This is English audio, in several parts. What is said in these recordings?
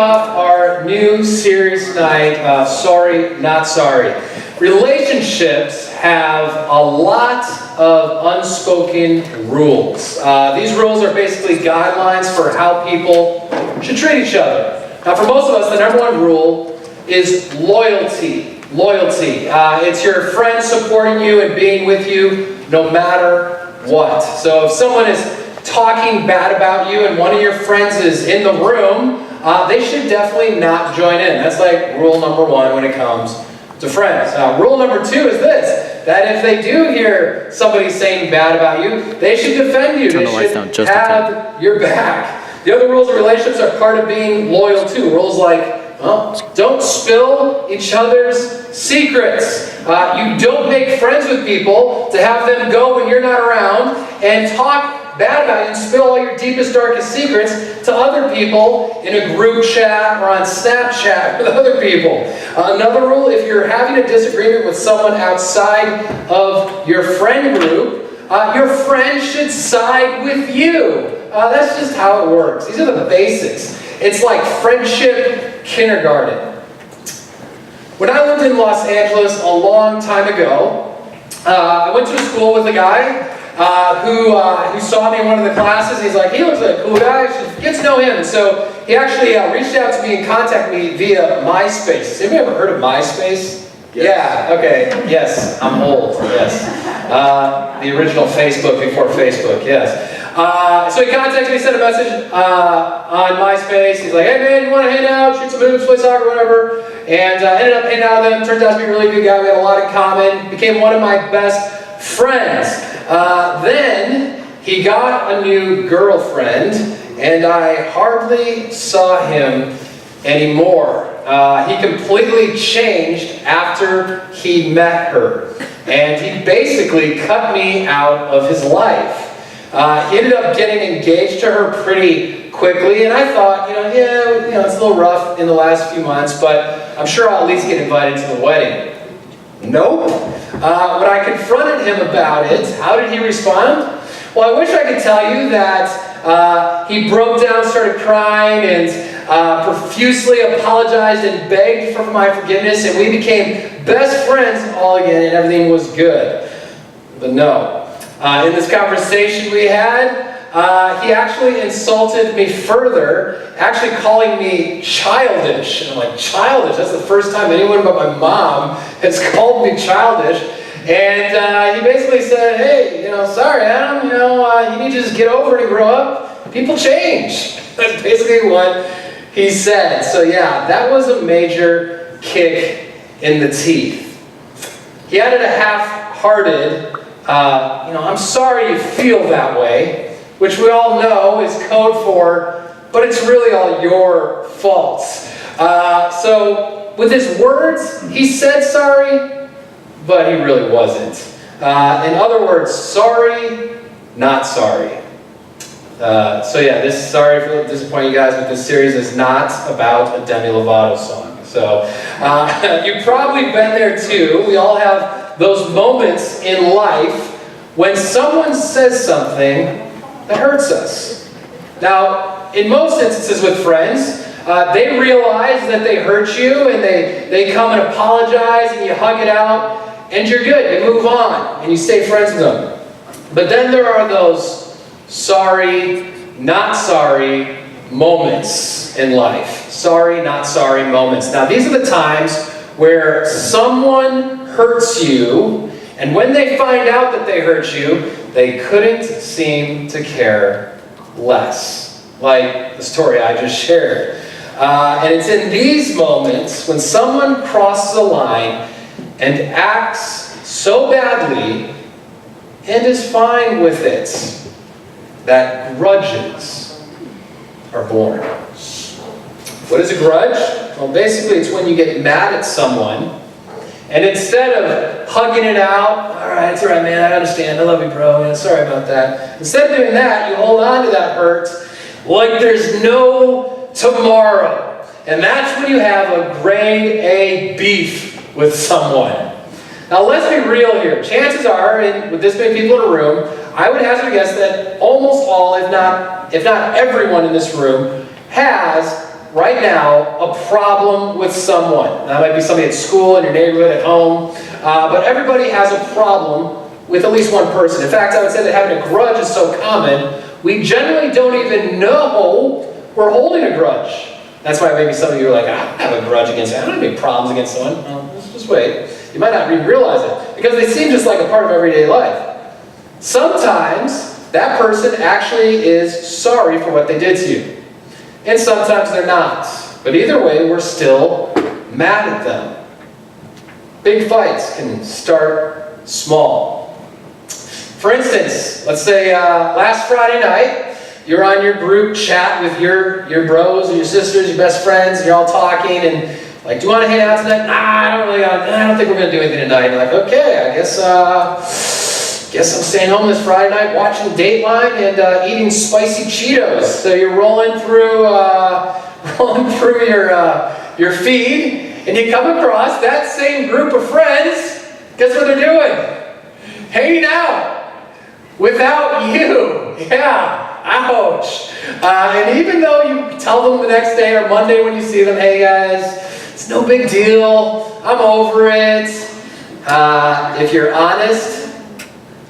off our new series tonight, Sorry, Not Sorry. Relationships have a lot of unspoken rules. These rules are basically guidelines for how people should treat each other. Now, for most of us, the number one rule is loyalty. Loyalty. It's your friend supporting you and being with you no matter what. So if someone is talking bad about you and one of your friends is in the room, they should definitely not join in. That's like rule number one when it comes to friends. Rule number two is this, that if they do hear somebody saying bad about you, they should defend you. They should have your back. The other rules of relationships are part of being loyal too. Rules like, well, don't spill each other's secrets. You don't make friends with people to have them go when you're not around and talk bad about you and spill all your deepest, darkest secrets to other people in a group chat or on Snapchat with other people. Another rule, if you're having a disagreement with someone outside of your friend group, your friend should side with you. That's just how it works. These are the basics. It's like friendship kindergarten. When I lived in Los Angeles a long time ago, I went to a school with a guy who saw me in one of the classes. He's like, he looks like a cool guy, I should get to know him. And so he actually reached out to me and contacted me via MySpace. Has anybody ever heard of MySpace? Yes. Yeah, okay, yes, I'm old, yes. The original Facebook before Facebook, yes. So he contacted me, sent a message on MySpace. He's like, hey man, you want to hang out, shoot some hoops, play soccer, whatever. And ended up hanging out with him. Turned out to be a really good guy. We had a lot in common. Became one of my best friends. Then he got a new girlfriend, and I hardly saw him anymore. He completely changed after he met her. And he basically cut me out of his life. He ended up getting engaged to her pretty quickly, and I thought, it's a little rough in the last few months, but I'm sure I'll at least get invited to the wedding. Nope. When I confronted him about it, how did he respond? Well, I wish I could tell you that he broke down, started crying, and profusely apologized and begged for my forgiveness, and we became best friends all again, and everything was good. But no. In this conversation we had, he actually insulted me further, actually calling me childish. And I'm like, childish? That's the first time anyone but my mom has called me childish. And he basically said, hey, sorry, Adam, you need to just get over it and grow up. People change. That's basically what he said. So yeah, that was a major kick in the teeth. He added a half-hearted, I'm sorry you feel that way, which we all know is code for, but it's really all your fault. So with his words, he said sorry, but he really wasn't. In other words, sorry, not sorry. So yeah, sorry for disappointing you guys, but this series is not about a Demi Lovato song. So you've probably been there too. We all have those moments in life when someone says something that hurts us. Now, in most instances with friends, they realize that they hurt you and they come and apologize and you hug it out and you're good. You move on and you stay friends with them. But then there are those sorry, not sorry moments in life. Sorry, not sorry moments. Now, these are the times where someone hurts you, and when they find out that they hurt you, they couldn't seem to care less. Like the story I just shared. And it's in these moments when someone crosses a line and acts so badly and is fine with it that grudges are born. What is a grudge? Well, basically it's when you get mad at someone, and instead of hugging it out, all right, it's all right, man, I understand, I love you, bro, yeah, sorry about that. Instead of doing that, you hold on to that hurt like there's no tomorrow. And that's when you have a grade A beef with someone. Now, let's be real here. Chances are, with this many people in a room, I would hazard a guess that almost all, if not everyone in this room, has right now a problem with someone. That might be somebody at school, in your neighborhood, at home, but everybody has a problem with at least one person. In fact, I would say that having a grudge is so common, we generally don't even know we're holding a grudge. That's why maybe some of you are like, I don't have a grudge against them. I don't have any problems against someone. Just wait. You might not even realize it, because they seem just like a part of everyday life. Sometimes that person actually is sorry for what they did to you. And sometimes they're not. But either way, we're still mad at them. Big fights can start small. For instance, let's say last Friday night, you're on your group chat with your bros or your sisters, your best friends, and you're all talking, and like, do you want to hang out tonight? Nah, I don't think we're going to do anything tonight. And you're like, okay, I guess I'm staying home this Friday night watching Dateline and eating spicy Cheetos. So you're rolling through your feed, and you come across that same group of friends. Guess what they're doing? Hanging out without you. Yeah. Ouch. And even though you tell them the next day or Monday when you see them, hey guys, it's no big deal, I'm over it. If you're honest,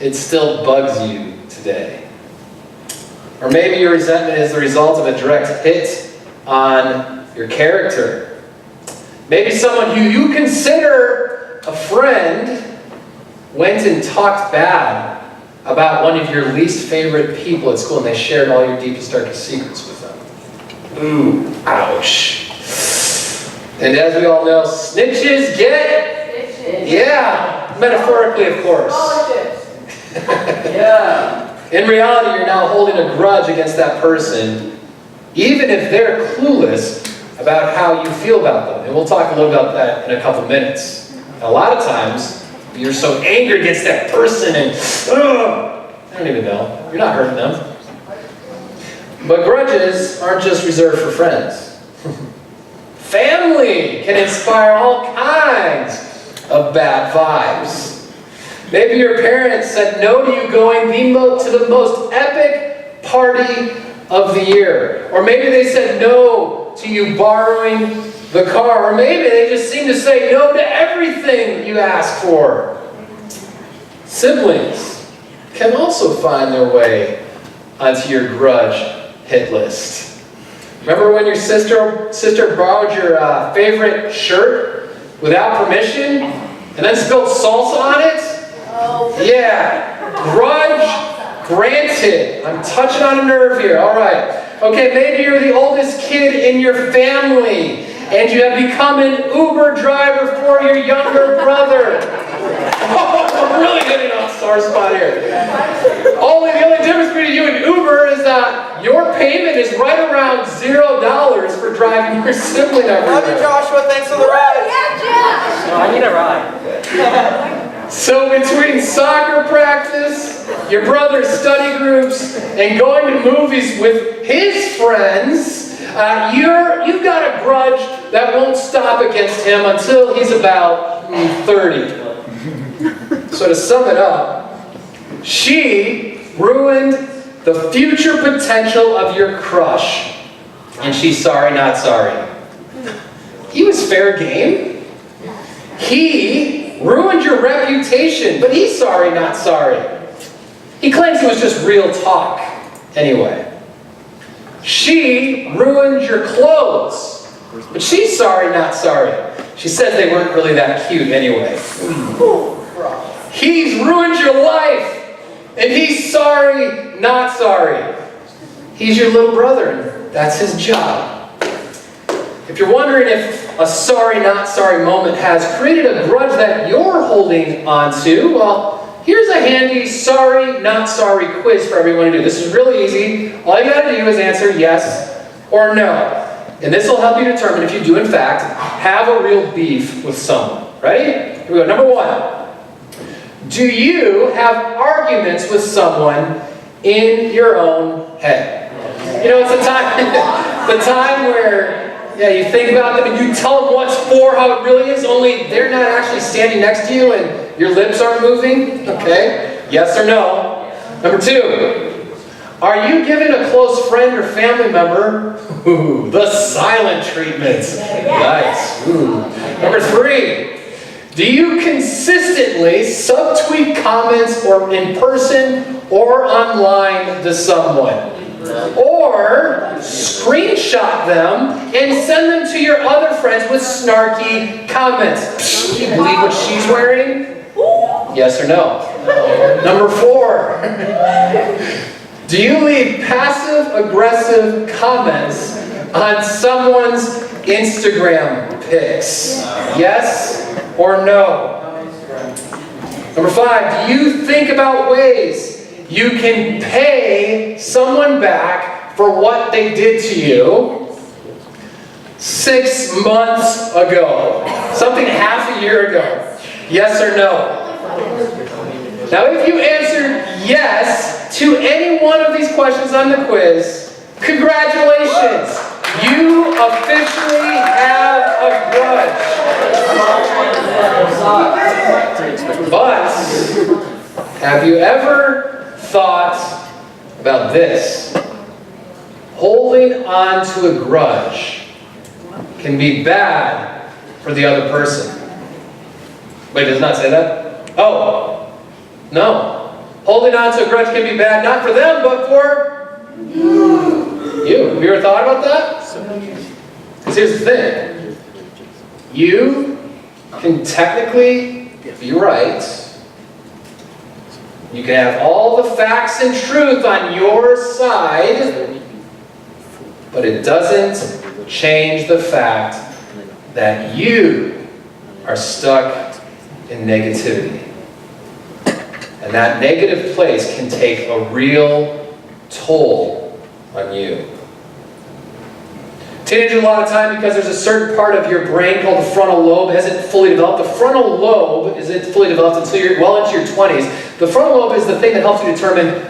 it still bugs you today. Or maybe your resentment is the result of a direct hit on your character. Maybe someone who you consider a friend went and talked bad about one of your least favorite people at school, and they shared all your deepest, darkest secrets with them. Ooh, ouch. And as we all know, snitches get... Stitches. Yeah, metaphorically, of course. Yeah. In reality, you're now holding a grudge against that person, even if they're clueless about how you feel about them. And we'll talk a little about that in a couple minutes. And a lot of times, you're so angry against that person and, I don't even know. You're not hurting them. But grudges aren't just reserved for friends. Family can inspire all kinds of bad vibes. Maybe your parents said no to you going to the most epic party of the year. Or maybe they said no to you borrowing the car. Or maybe they just seem to say no to everything you ask for. Siblings can also find their way onto your grudge hit list. Remember when your sister borrowed your favorite shirt without permission and then spilled salsa on it? Oh. Yeah. Grudge granted. I'm touching on a nerve here. All right. Okay, maybe you're the oldest kid in your family and you have become an Uber driver for your younger brother. Oh, I'm really getting on a star spot here. The only difference between you and Uber is that your payment is right around $0 for driving your sibling everywhere. Love you, Joshua. Thanks for the ride. Yeah, Josh. No, I need a ride. So between soccer practice, your brother's study groups, and going to movies with his friends, you've got a grudge that won't stop against him until he's about 30. So to sum it up, she ruined the future potential of your crush, and she's sorry, not sorry. He was fair game. He ruined your reputation, but he's sorry, not sorry. He claims it was just real talk. Anyway. She ruined your clothes, but she's sorry, not sorry. She says they weren't really that cute anyway. He's ruined your life, and he's sorry, not sorry. He's your little brother, and that's his job. If you're wondering if a sorry, not sorry moment has created a grudge that you're holding onto, well, here's a handy sorry, not sorry quiz for everyone to do. This is really easy. All you gotta do is answer yes or no. And this will help you determine if you do, in fact, have a real beef with someone. Ready? Here we go. Number one. Do you have arguments with someone in your own head? You know, it's the time where you think about them and you tell them what's for, how it really is, only they're not actually standing next to you and your lips aren't moving. Okay? Yes or no? Number two. Are you giving a close friend or family member the silent treatment? Nice. Number 3. Do you consistently subtweet comments or in person or online to someone? Or screenshot them and send them to your other friends with snarky comments? Do you believe what she's wearing? Yes or no? Number 4. Do you leave passive-aggressive comments on someone's Instagram pics? Yes or no? Number 5, do you think about ways you can pay someone back for what they did to you 6 months ago? Something half a year ago. Yes or no? Now, if you answered yes to any one of these questions on the quiz, congratulations! You officially have a grudge. But, have you ever thought about this? Holding on to a grudge can be bad for the other person. Wait, does it not say that? Oh, no. Holding on to a grudge can be bad, not for them, but for you. Have you ever thought about that? Because here's the thing. You can technically be right. You can have all the facts and truth on your side, but it doesn't change the fact that you are stuck in negativity. And that negative place can take a real toll on you. Teenagers, a lot of time, because there's a certain part of your brain called the frontal lobe hasn't fully developed. The frontal lobe isn't fully developed until you're well into your 20s. The frontal lobe is the thing that helps you determine,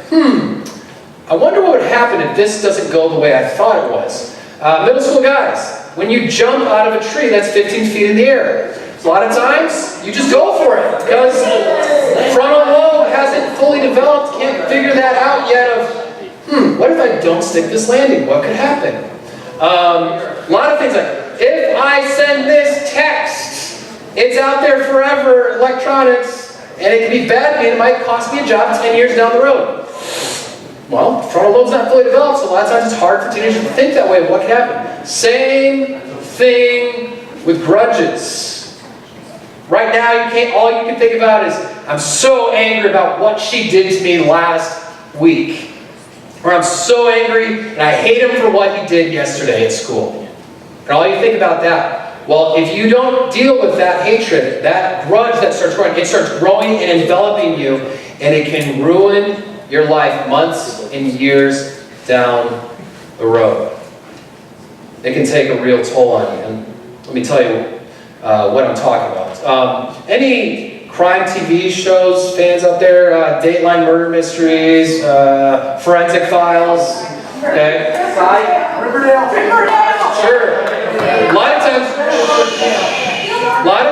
I wonder what would happen if this doesn't go the way I thought it was. Middle school guys, when you jump out of a tree that's 15 feet in the air, a lot of times you just go for it because the frontal lobe hasn't fully developed, can't figure that out yet of, what if I don't stick this landing? What could happen? A lot of things like, if I send this text, it's out there forever, electronics, and it can be bad and it might cost me a job 10 years down the road. Well, frontal lobe's not fully developed, so a lot of times it's hard for teenagers to think that way of what could happen. Same thing with grudges. Right now, all you can think about is, I'm so angry about what she did to me last week. Or I'm so angry and I hate him for what he did yesterday at school. And all you think about that. Well, if you don't deal with that hatred, that grudge that starts growing, it starts growing and enveloping you, and it can ruin your life months and years down the road. It can take a real toll on you. And let me tell you what I'm talking about. Any crime TV shows, fans out there, Dateline Murder Mysteries, Forensic Files, okay? Riverdale. Sure. A lot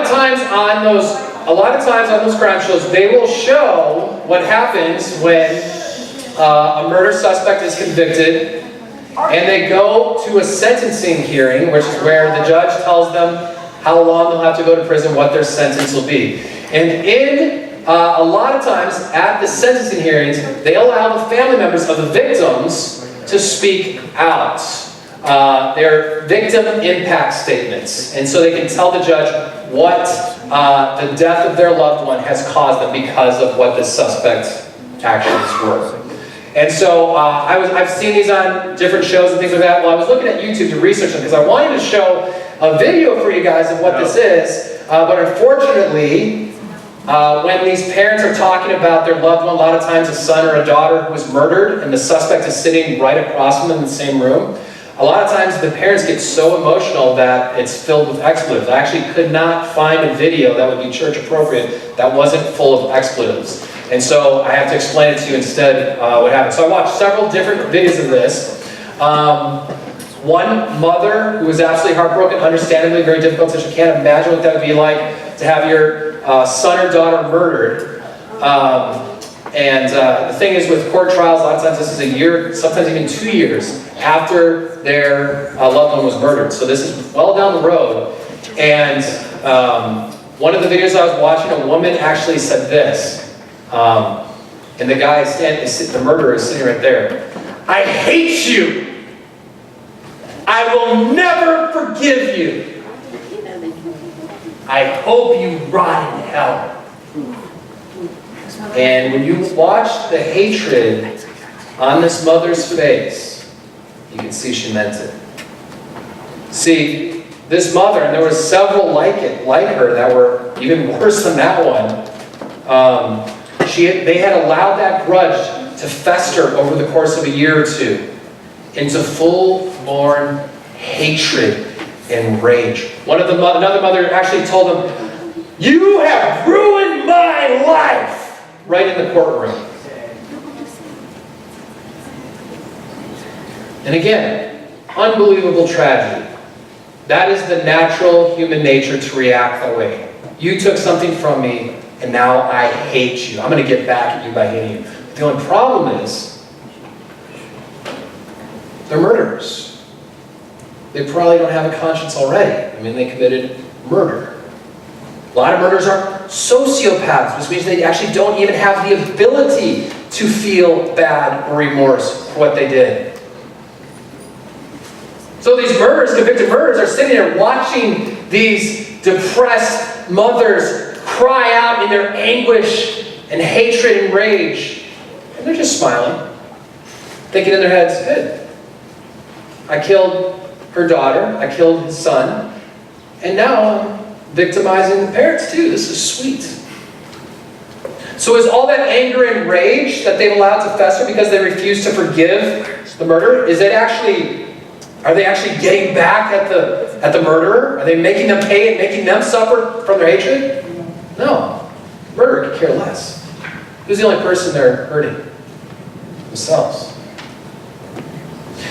of times on those crime shows, they will show what happens when a murder suspect is convicted, and they go to a sentencing hearing, which is where the judge tells them how long they'll have to go to prison, what their sentence will be. And in a lot of times at the sentencing hearings, they allow the family members of the victims to speak out. Their victim impact statements. And so they can tell the judge what the death of their loved one has caused them because of what the suspect's actions were. And so I've seen these on different shows and things like that. Well, I was looking at YouTube to research them because I wanted to show a video for you guys of what this is. But unfortunately, when these parents are talking about their loved one, a lot of times a son or a daughter who was murdered and the suspect is sitting right across from them in the same room, a lot of times the parents get so emotional that it's filled with expletives. I actually could not find a video that would be church appropriate that wasn't full of expletives. And so I have to explain it to you instead what happened. So I watched several different videos of this. One mother who was absolutely heartbroken, understandably very difficult, so she can't imagine what that would be like to have your son or daughter murdered. And the thing is with court trials, a lot of times this is a year, sometimes even 2 years after their loved one was murdered. So this is well down the road. And one of the videos I was watching, a woman actually said this. And the guy, the murderer is sitting right there. "I hate you. I will never forgive you. I hope you rot in hell." And when you watch the hatred on this mother's face, you can see she meant it. See, this mother, and there were several like her that were even worse than that one, they had allowed that grudge to fester over the course of a year or two into full-born hatred and rage. Another mother actually told him, "You have ruined my life," right in the courtroom. And again, unbelievable tragedy. That is the natural human nature to react that way. You took something from me, and now I hate you. I'm going to get back at you by hating you. But the only problem is, they're murderers. They probably don't have a conscience already. I mean, they committed murder. A lot of murderers are sociopaths, which means they actually don't even have the ability to feel bad or remorse for what they did. So these murderers, convicted murderers, are sitting there watching these depressed mothers cry out in their anguish and hatred and rage. And they're just smiling, thinking in their heads, "Good. I killed her daughter, I killed his son, and now I'm victimizing the parents too. This is sweet." So is all that anger and rage that they've allowed to fester because they refuse to forgive the murderer, are they actually getting back at the murderer? Are they making them pay and making them suffer from their hatred? No. The murderer could care less. Who's the only person they're hurting? Themselves.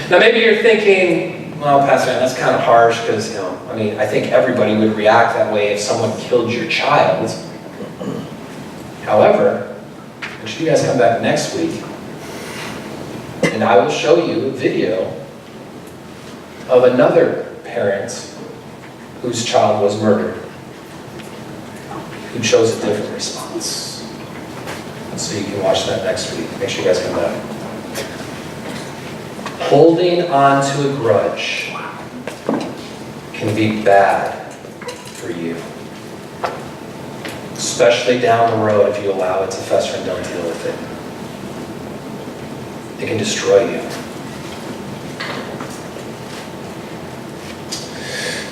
Now maybe you're thinking, "Well, Pastor, that's kind of harsh because, I think everybody would react that way if someone killed your child." However, make sure you guys come back next week, and I will show you a video of another parent whose child was murdered, who chose a different response. So you can watch that next week. Make sure you guys come back. Holding on to a grudge can be bad for you, especially down the road if you allow it to fester and don't deal with it. It can destroy you.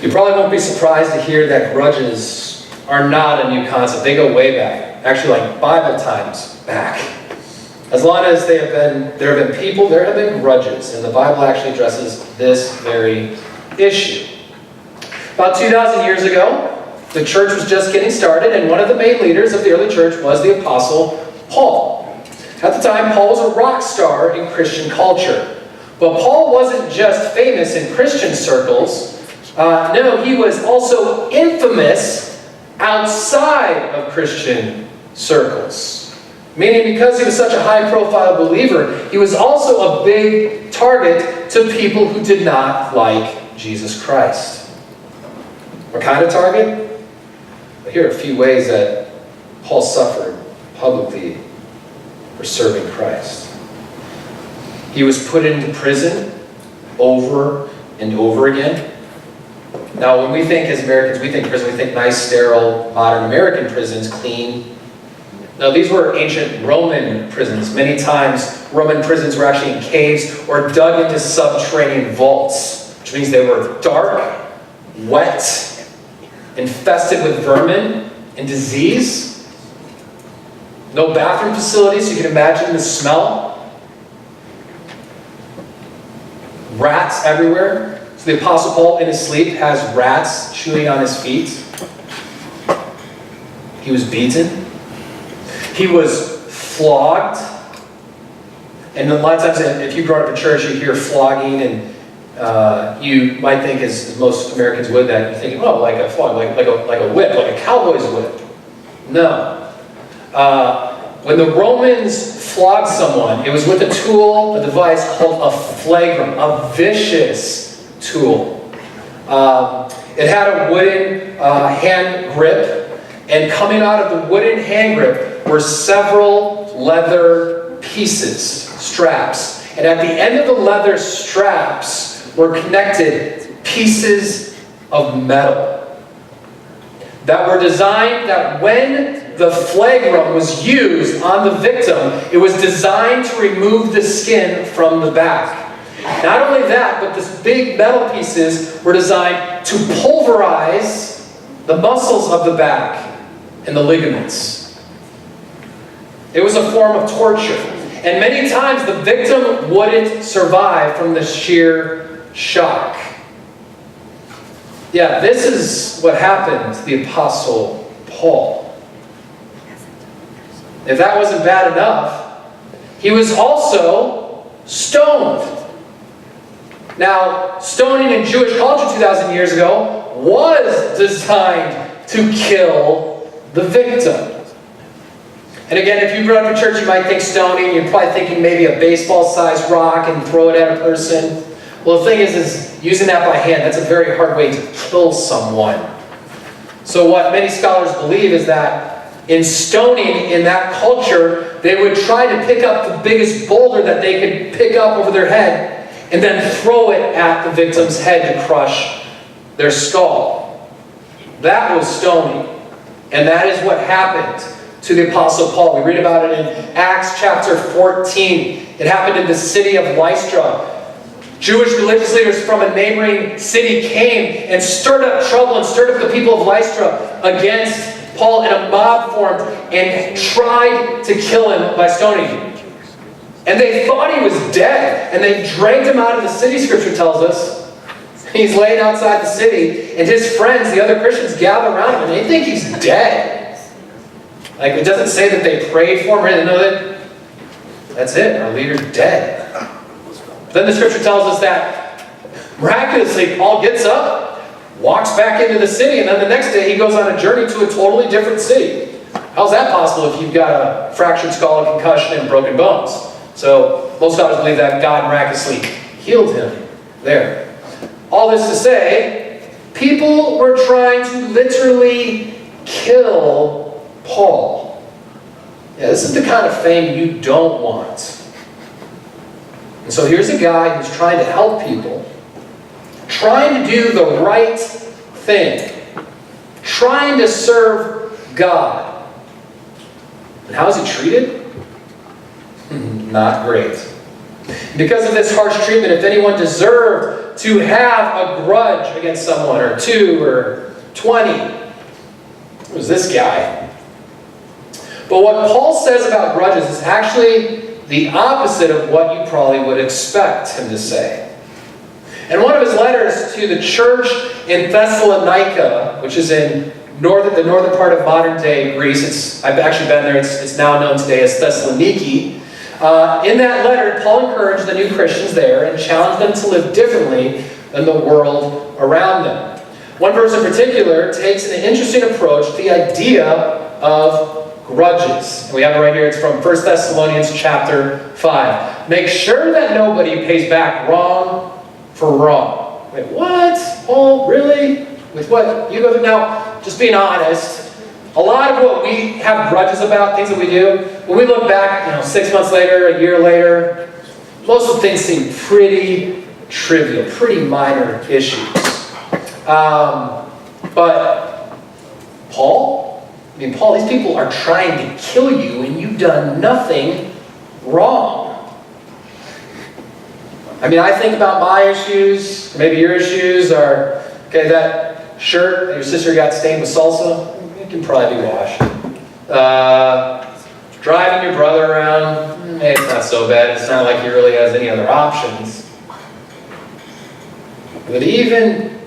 You probably won't be surprised to hear that grudges are not a new concept. They go way back, actually like Bible times back. As long as there have been people, there have been grudges, and the Bible actually addresses this very issue. About 2,000 years ago, the church was just getting started, and one of the main leaders of the early church was the Apostle Paul. At the time, Paul was a rock star in Christian culture. But Paul wasn't just famous in Christian circles. No, he was also infamous outside of Christian circles. Meaning because he was such a high-profile believer, he was also a big target to people who did not like Jesus Christ. What kind of target? Well, here are a few ways that Paul suffered publicly for serving Christ. He was put into prison over and over again. Now, when we think as Americans, we think prison, we think nice, sterile, modern American prisons, clean. Now, these were ancient Roman prisons. Many times, Roman prisons were actually in caves or dug into subterranean vaults, which means they were dark, wet, infested with vermin and disease. No bathroom facilities, so you can imagine the smell. Rats everywhere. So the Apostle Paul, in his sleep, has rats chewing on his feet. He was beaten. He was flogged. And a lot of times, if you grow up in church, you hear flogging, and you might think, as most Americans would, that you're thinking, oh, like a flog, like a whip, like a cowboy's whip. No. when the Romans flogged someone, it was with a tool, a device called a flagrum, a vicious tool. It had a wooden hand grip, and coming out of the wooden hand grip were several leather pieces, straps. And at the end of the leather straps were connected pieces of metal that were designed that when the flagrum was used on the victim, it was designed to remove the skin from the back. Not only that, but these big metal pieces were designed to pulverize the muscles of the back and the ligaments. It was a form of torture. And many times the victim wouldn't survive from the sheer shock. Yeah, this is what happened to the Apostle Paul. If that wasn't bad enough, he was also stoned. Now, stoning in Jewish culture 2,000 years ago was designed to kill the victim. And again, if you grew up in church, you might think stoning. You're probably thinking maybe a baseball-sized rock and throw it at a person. Well, the thing is using that by hand, that's a very hard way to kill someone. So what many scholars believe is that in stoning in that culture, they would try to pick up the biggest boulder that they could pick up over their head and then throw it at the victim's head to crush their skull. That was stoning. And that is what happened to the Apostle Paul. We read about it in Acts chapter 14. It happened in the city of Lystra. Jewish religious leaders from a neighboring city came and stirred up trouble and stirred up the people of Lystra against Paul, and a mob formed and tried to kill him by stoning him. And they thought he was dead, and they dragged him out of the city, Scripture tells us. He's laying outside the city, and his friends, the other Christians, gather around him, and they think he's dead. Like, it doesn't say that they prayed for him, or they know that that's it, our leader's dead. Then the Scripture tells us that miraculously Paul gets up, walks back into the city, and then the next day he goes on a journey to a totally different city. How's that possible if you've got a fractured skull, a concussion, and broken bones? So most scholars believe that God miraculously healed him there. All this to say, people were trying to literally kill Paul. Yeah, this is the kind of fame you don't want. And so here's a guy who's trying to help people, trying to do the right thing, trying to serve God. And how is he treated? Not great. Because of this harsh treatment, if anyone deserved to have a grudge against someone, or 2 or 20, it was this guy. But what Paul says about grudges is actually the opposite of what you probably would expect him to say. In one of his letters to the church in Thessalonica, which is in the northern part of modern-day Greece, I've actually been there, it's now known today as Thessaloniki. In that letter, Paul encouraged the new Christians there and challenged them to live differently than the world around them. One verse in particular takes an interesting approach to the idea of grudges. And we have it right here. It's from 1 Thessalonians chapter 5. Make sure that nobody pays back wrong for wrong. Wait, what? Paul, really? With what you go through? Now, just being honest, a lot of what we have grudges about, things that we do, when we look back, 6 months later, a year later, most of the things seem pretty trivial, pretty minor issues. But Paul, these people are trying to kill you and you've done nothing wrong. I think about my issues, maybe your issues are, that shirt that your sister got stained with salsa, it can probably be washed. Driving your brother around, it's not so bad. It's not like he really has any other options. But even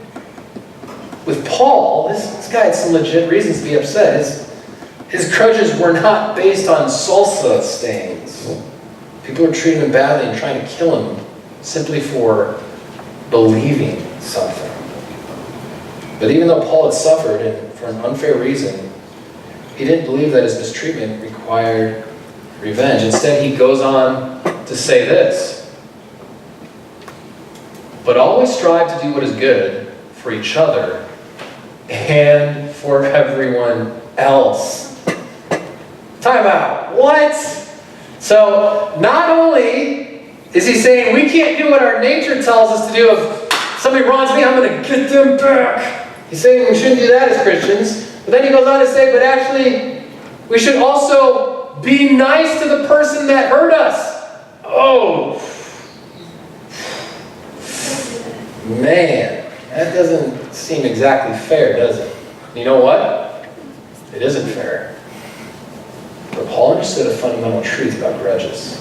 with Paul, this guy had some legit reasons to be upset. His grudges were not based on salsa stains. People were treating him badly and trying to kill him simply for believing something. But even though Paul had suffered, and for an unfair reason, he didn't believe that his mistreatment required revenge. Instead, he goes on to say this: but always strive to do what is good for each other and for everyone else. Time out. What? So, not only is he saying we can't do what our nature tells us to do. If somebody wrongs me, I'm going to get them back. He's saying we shouldn't do that as Christians. But then he goes on to say, but actually, we should also be nice to the person that hurt us. Oh, man, that doesn't seem exactly fair, does it? You know what? It isn't fair. But Paul understood a fundamental truth about grudges.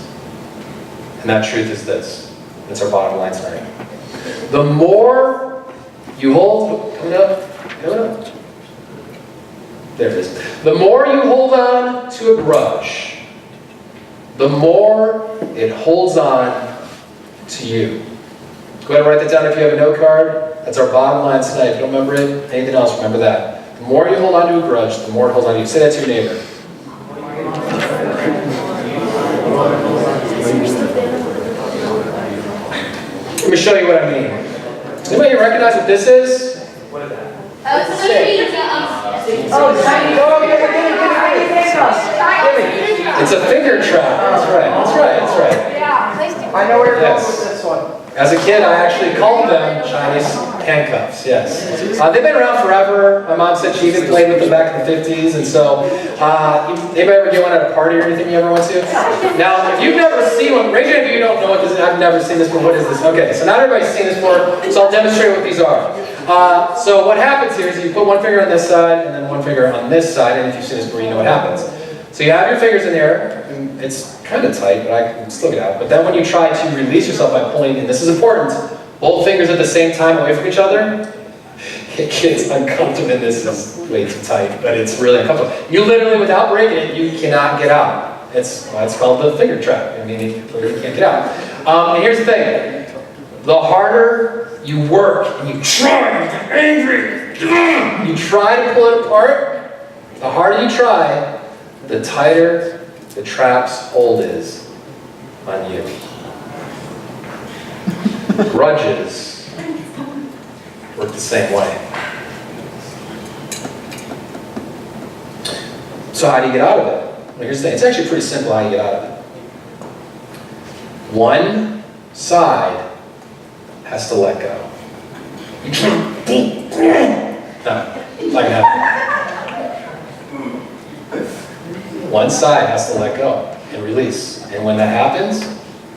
And that truth is this. It's our bottom line tonight. The more you hold... Coming up. There it is. The more you hold on to a grudge, the more it holds on to you. Go ahead and write that down if you have a note card. That's our bottom line tonight. If you don't remember it, anything else, remember that. The more you hold on to a grudge, the more it holds on to you. Say that to your neighbor. Let me show you what I mean. Does anybody recognize what this is? What is that? It's a finger trap. That's right. I know where you're going with this one. As a kid, I actually called them Chinese handcuffs, yes. They've been around forever. My mom said she even played with them back in the 50s. And so, anybody ever get one at a party or anything you ever went to? Now, if you've never seen one, raise your hand if you don't know what this is. I've never seen this, but what is this? Okay, so not everybody's seen this before, so I'll demonstrate what these are. So what happens here is you put one finger on this side and then one finger on this side, and if you've seen this before, you know what happens. So you have your fingers in there, and it's kind of tight, but I can still get out. But then when you try to release yourself by pulling, and this is important, both fingers at the same time away from each other, it gets uncomfortable, and this is way too tight, but it's really uncomfortable. You literally, without breaking it, you cannot get out. It's called the finger trap. I mean, you can't get out. And here's the thing. The harder you work, and you try, you get angry, you try to pull it apart, the harder you try, the tighter the trap's hold is on you. Grudges work the same way. So how do you get out of it? Well, here's the thing. It's actually pretty simple how you get out of it. One side has to let go. You can't. No, it's not gonna happen. One side has to let go and release. And when that happens,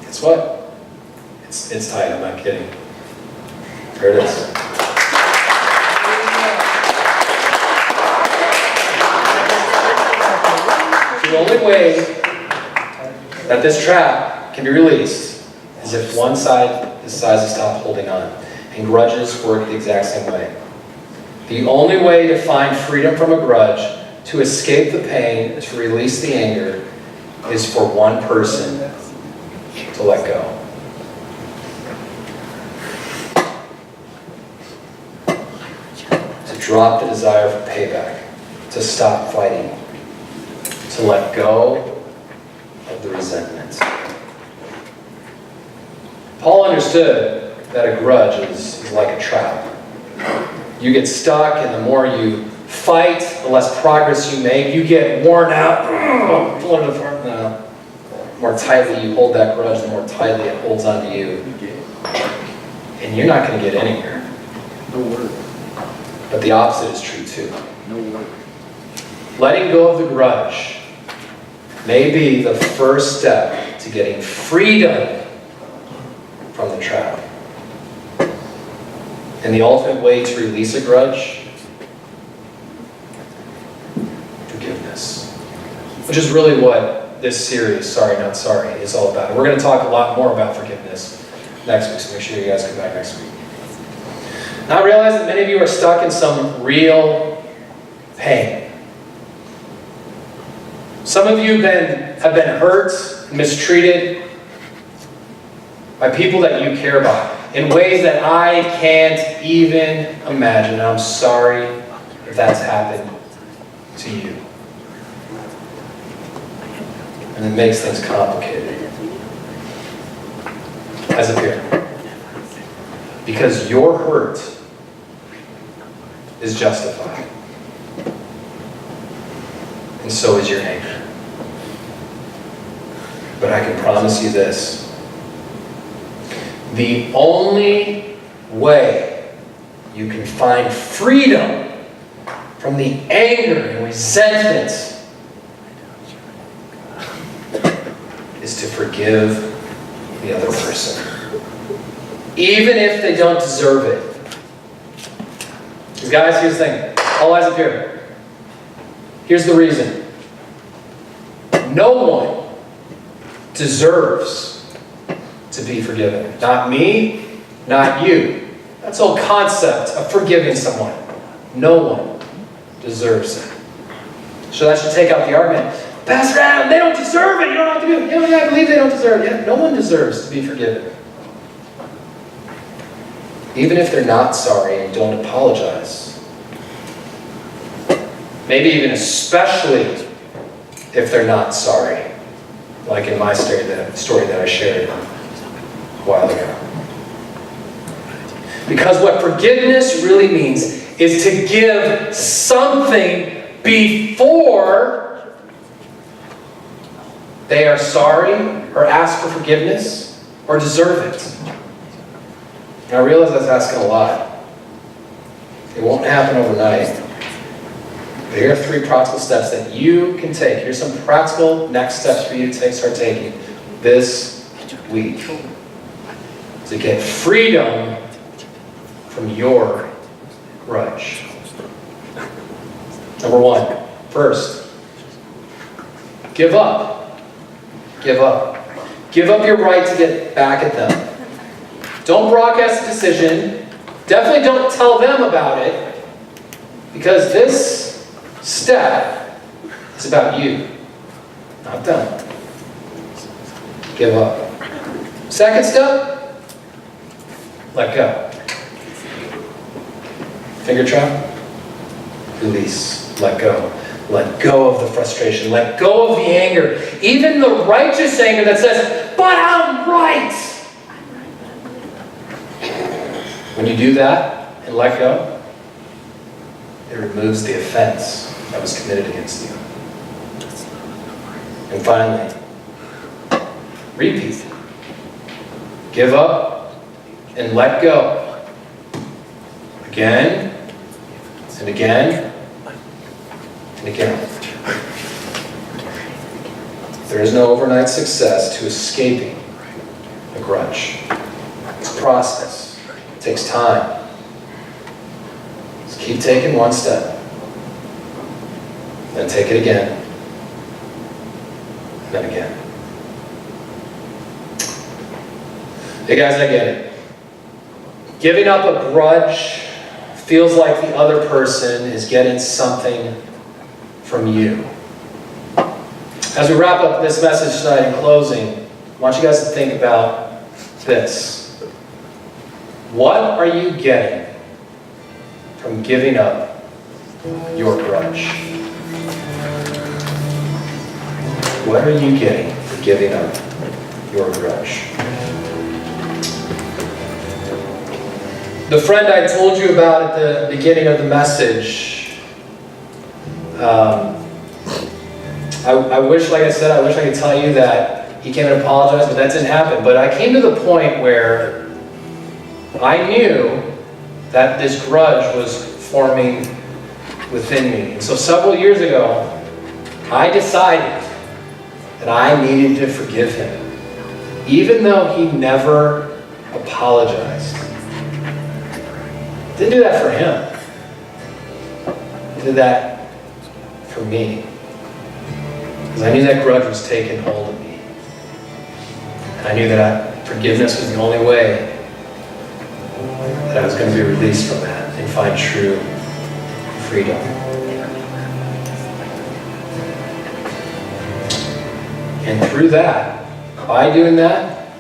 guess what? It's tight, I'm not kidding. There it is. The only way that this trap can be released is if one side decides to stop holding on. And grudges work the exact same way. The only way to find freedom from a grudge, to escape the pain, to release the anger, is for one person to let go. To drop the desire for payback, to stop fighting, to let go of the resentment. Paul understood that a grudge is like a trap. You get stuck, and the more you fight, the less progress you make. You get worn out. Pulling it apart. No. The more tightly you hold that grudge, the more tightly it holds onto you. And you're not going to get anywhere. No word. But the opposite is true too. No word. Letting go of the grudge may be the first step to getting freedom from the trap. And the ultimate way to release a grudge? Forgiveness. Which is really what this series, Sorry Not Sorry, is all about. And we're going to talk a lot more about forgiveness next week, so make sure you guys come back next week. Now I realize that many of you are stuck in some real pain. Some of you have been hurt, mistreated by people that you care about in ways that I can't even imagine. And I'm sorry if that's happened to you. and it makes things complicated. Eyes up here. Because your hurt is justified. And so is your anger. But I can promise you this. The only way you can find freedom from the anger and resentment is to forgive the other person. Even if they don't deserve it. Because guys, here's the thing. All eyes up here. Here's the reason. No one deserves to be forgiven. Not me, not you. That's the whole concept of forgiving someone. No one deserves it. So that should take out the argument. Pastor Adam, they don't deserve it. You don't have to do it. Yeah, I believe they don't deserve it. Yeah, no one deserves to be forgiven. Even if they're not sorry and don't apologize. Maybe even especially if they're not sorry. Like in my story that I shared a while ago. Because what forgiveness really means is to give something before they are sorry or ask for forgiveness or deserve it. And I realize that's asking a lot. It won't happen overnight. But here are 3 practical steps that you can take. Here's some practical next steps for you to start taking this week to get freedom from your grudge. Number 1, first, give up. Give up. Give up your right to get back at them. Don't broadcast the decision. Definitely don't tell them about it, because this step is about you, not them. Give up. Second step, let go. Finger trap, release, let go. Let go of the frustration, let go of the anger, even the righteous anger that says, but I'm right. When you do that and let go, it removes the offense that was committed against you. And finally, repeat. Give up and let go. Again and again and again. There is no overnight success to escaping a grudge. It's a process. It takes time. Just keep taking one step. Then take it again. And then again. Hey guys, I get it. Giving up a grudge feels like the other person is getting something from you. As we wrap up this message tonight in closing, I want you guys to think about this. What are you getting from giving up your grudge? What are you getting for giving up your grudge? The friend I told you about at the beginning of the message, I wish, like I said, I wish I could tell you that he came and apologized, but that didn't happen. But I came to the point where I knew that this grudge was forming within me. And so several years ago, I decided that I needed to forgive him, even though he never apologized. Didn't do that for him. He did that for me. Because I knew that grudge was taking hold of me. And I knew that forgiveness was the only way that I was going to be released from that and find true freedom. And through that, by doing that,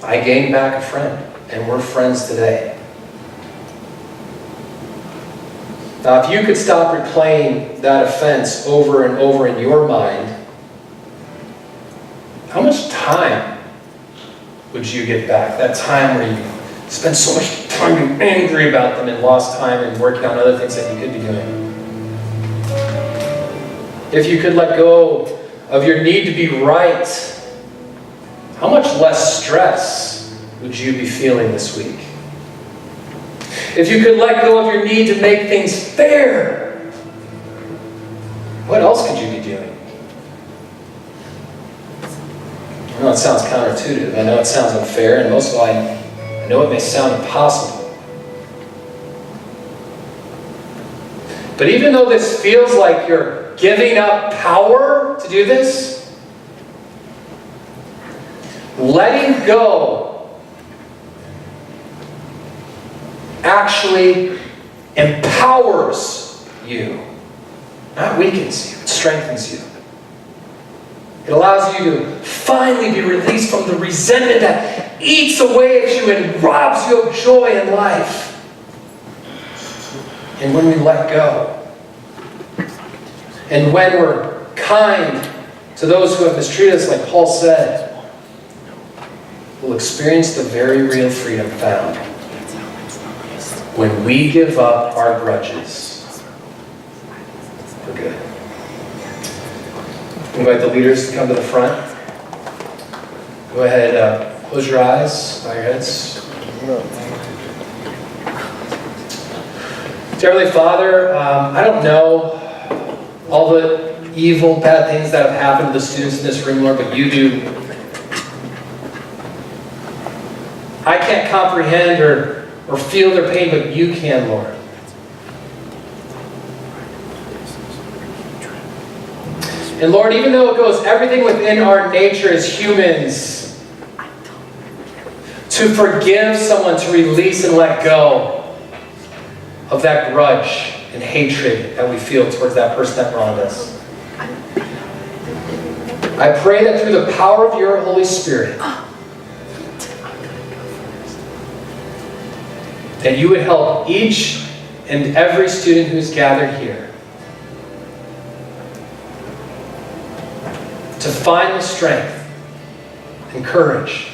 I gained back a friend. And we're friends today. Now, if you could stop replaying that offense over and over in your mind, time would you get back? That time where you spent so much time being angry about them and lost time in working on other things that you could be doing. If you could let go of your need to be right, how much less stress would you be feeling this week? If you could let go of your need to make things fair, what else could you be doing? I know it sounds counterintuitive. I know it sounds unfair, and most of all, I know it may sound impossible. But even though this feels like you're giving up power to do this, letting go actually empowers you, not weakens you, it strengthens you. It allows you to finally be released from the resentment that eats away at you and robs you of joy in life. And when we let go, and when we're kind to those who have mistreated us, like Paul said, we'll experience the very real freedom found when we give up our grudges for good. Invite the leaders to come to the front. Go ahead, close your eyes, bow your heads. Dear Heavenly Father, I don't know all the evil, bad things that have happened to the students in this room, Lord, but you do. I can't comprehend or feel their pain, but you can, Lord. And Lord, even though it goes everything within our nature as humans to forgive someone, to release and let go of that grudge and hatred that we feel towards that person that wronged us, I pray that through the power of your Holy Spirit, that you would help each and every student who's gathered here to find the strength and courage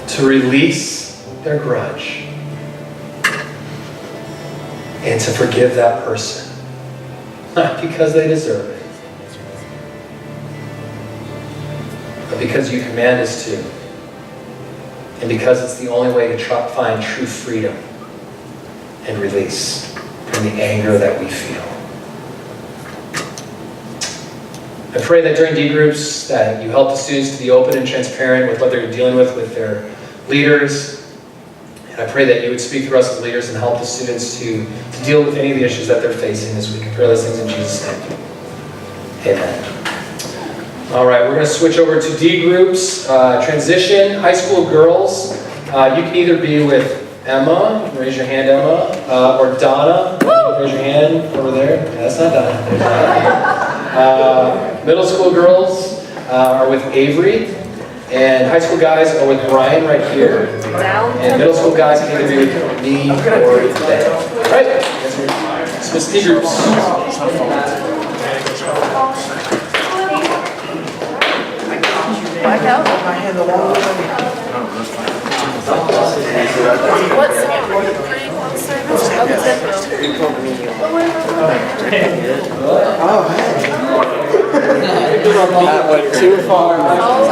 to release their grudge and to forgive that person. Not because they deserve it, but because you command us to. And because it's the only way to find true freedom and release from the anger that we feel. I pray that during D groups that you help the students to be open and transparent with what they're dealing with their leaders. And I pray that you would speak through us as leaders and help the students to deal with any of the issues that they're facing this week. I pray those things in Jesus' name. Amen. All right, we're going to switch over to D groups. Transition, high school girls. You can either be with Emma, raise your hand, Emma, or Donna. Raise your hand over there. Yeah, that's not Donna. Middle school girls are with Avery, and high school guys are with Brian right here. And middle school guys can either be with me or them. All right, dismiss D groups. Black out? My hand along with What song? Oh, hey. That went too far. Oh,